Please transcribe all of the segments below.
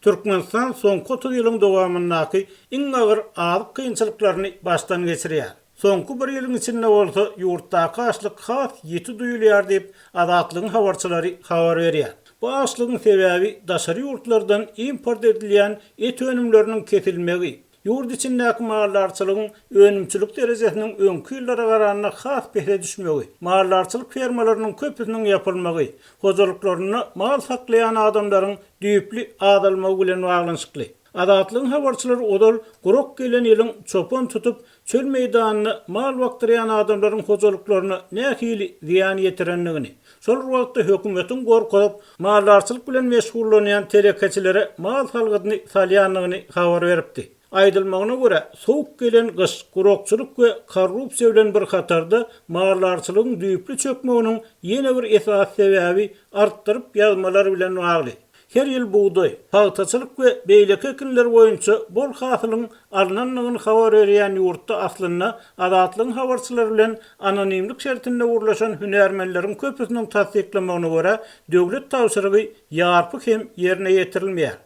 Türkmenistan soňky 30 ýylyň dowamyndaky iň agyr azyk kynçylyklaryny başdan geçirýär. Soňky bir ýylyň içinde bolsa ýurtdaky açlyk has ýeti duýulýar diýip adatlygyň habarçylary habar berýär. Bu açlygyň sebäbi daşary ýurtlardan import edilýän et önümleriniň kesilmegi. Yurt içindäki mallarçylygyň önümçülük derejesiniň öňkü ýyllara garanyna has behle düşmegi, mallarçylyk fermalarynyň köpüsiniň ýapylmagy, hojalyklaryny mal saklaýan adamlaryň düýpli adalmagy bilen baglanyşykly. Adatlygyň habarçylary odal gurok gelen ýylyň çopon tutup çöl meýdanyny mal baktyrýan adamlaryň hojalyklaryny nähili ziýan ýetirenligini, şol wagtda hökümetiň gorkup mallarçylyk bilen meşgullanýan telekeçilere mal salgyny salýanlygyny habar beripdi. Aýdylmagyna görä, soğuk gelen gyş, gurokçuluk we korrupsiýa bilen bir hatarda mallarçylygyň düýpli çökmeginiň ýene bir esas sebäbi artdyryp ýazmalar bilen bagly. Her ýyl buğday, paýtaçylyk we beýlek ekinler boýunça bol hasylyň alnanlygyny habar berýän ýurtda aslynda adatlygyň habarçylary bilen anonimlik şertinde urlaşan hünärmenleriň köpüsiniň tasdiklamagyna görä döwlet tawşyrygy ýarpy hem ýerine ýetirilmeýär.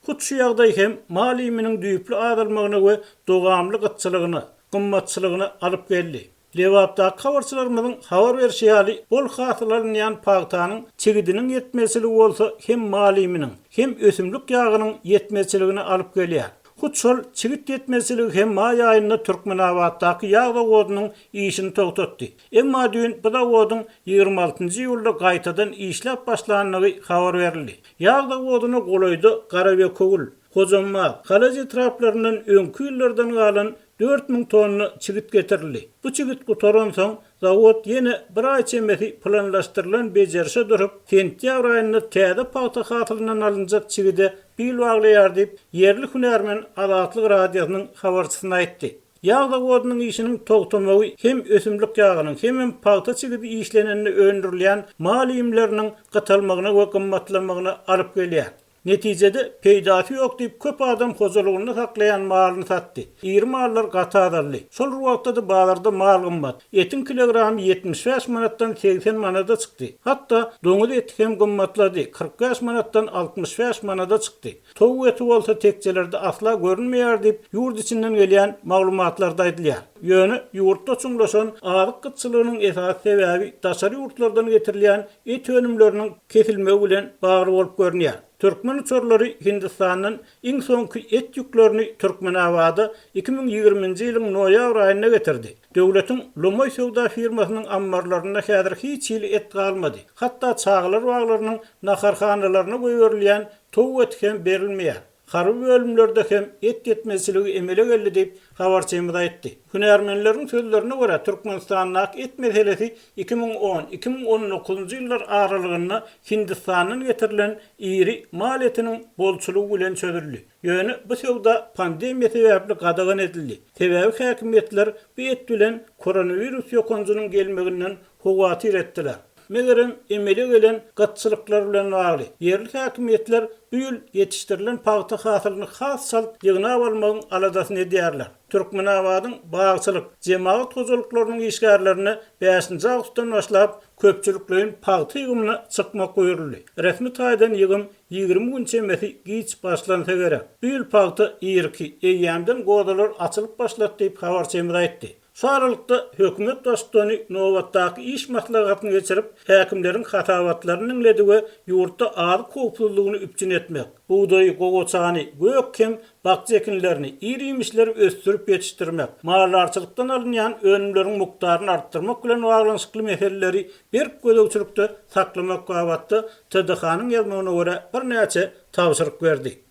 Hut şu ýagdaý hem mal ýymynyň düýpli adalmagyna we dogamly gytçylygyny, gymmatçylygyny alyp geldi. Lewapdaky habarçylarymyzyň habar berişi ýaly bol hasylanyň paýtanyň çegidiniň ýetmesili bolsa hem mal ýymynyň hem ösümlik ýagynyň ýetmesiligini alyp gelýär. Hut şol çigit ýetmesiligi hem maý aýynda Türkmenawatdaky ýagda godunyň işini togtatdy. Emma düýün bu da goduň 26-njy ýylda gaýtadan işläp başlanýany habar berildi. Ýagda goduny golaýdy gara we kogul, hojamma, galaj etraplaryndan öňkü ýyllardan galan 4000 tonna çigit getirildi. Bu çigit gutoran soň zawod ýene bir aý çemesi planlaşdyrylan bejerişe durup, sentýabr aýynda täze paýta hatyryndan alınjak çigide bil baglaýar diýip ýerli hünärmen Adatlyk radiosynyň habarçysyna aýtdy. Ýagda godunyň işiniň togtamagy hem ösümlik ýagynyň hem paýta çigidi işlenenini öndürilýän mal ýymlarynyň gatalmagyna we gymmatlamagyna alyp gelýär. Netijede peýdasy ýok diýip köp adam hojalygyny saklaýan malyny satdy. Ýeri mallar gatadarly. Şol wagtda bazarda mal gymmat. Etin kilogramy 75 manatdan 80 manata çykdy. Hatda doňuz eti hem gymmatlady. 45 manatdan 65 manata çykdy. Towuk eti bolsa tekjelerde asla görünmeýär diýip ýurt içinden gelýän maglumatlarda aýdylýar. Ýöne ýurtda çuňlaşan azyk gytçylygynyň esas sebäbi daşary ýurtlardan getirilýän et önümleriniň kesilmegi bilen bagly bolup görünýär. Türkmen uçurlary Hindistanyň iň soňky et ýüklerini Türkmenawada 2020-nji ýylyň noýabr aýyna getirdi. Döwletiň Lomoy Sowda firmasynyň ambarlaryna häzir hiç ýyl et galmady. Hatda çağlar baglarynyň naharhanalaryna goýurilýän towuk eti hem berilmeýär. Harby bölümlerde hem et yetmesiligi emele geldi diýip habarçymyz aýtdy. Hünärmenleriň sözlerine görä Türkmenistanyň et meselesi 2010-2019 ýyllar aralygynda Hindistanyň getirilen iri mal etiniň bolçulugy bilen çözüldi. Ýöne bu sowda pandemiýa sebäpli gadagan edildi. Sebäbi häkimetler bu et bilen koronawirus ýokanjynyň gelmeginden howatyr etdiler. Megerem emeli gelen gatçylyklar bilen bagly. Yerli häkimetler bu ýyl ýetişdirilen paýta hasylyny has sal ýygyna almagyň aladasyny edýärler. Türkmenawadyň bagçylyk jemaat hojalyklarynyň işgärlerini 5-nji awgustdan başlap köpçüliklerin paýta ýygymyna çykmak goýuldy. Resmi taýdan ýygym 20 gün çemesi giç başlansa gerek. Bu ýyl paýta ýerki eýýämden godalar açylyp başlady diýip habarçymyz aýtdy. Şu aralykda hökümet dostluğunu Nowatdaky iş maslahatyny geçirip, häkimleriň hatawatlaryny dinledi we ýurtda azyk howpsuzlygyny üpçün etmek, buğday, gogoçany, gökkem, bakçy ekinlerini, iri ýemişleri östürip ýetişdirmek, mallarçylykdan alynýan önümleriň mukdaryny artdyrmak bilen baglanyşykly meseleleri bir gödöwçülükde saklamak gabatda TDH-nyň ýazmagyna görä bir näçe tawşyryk berdi.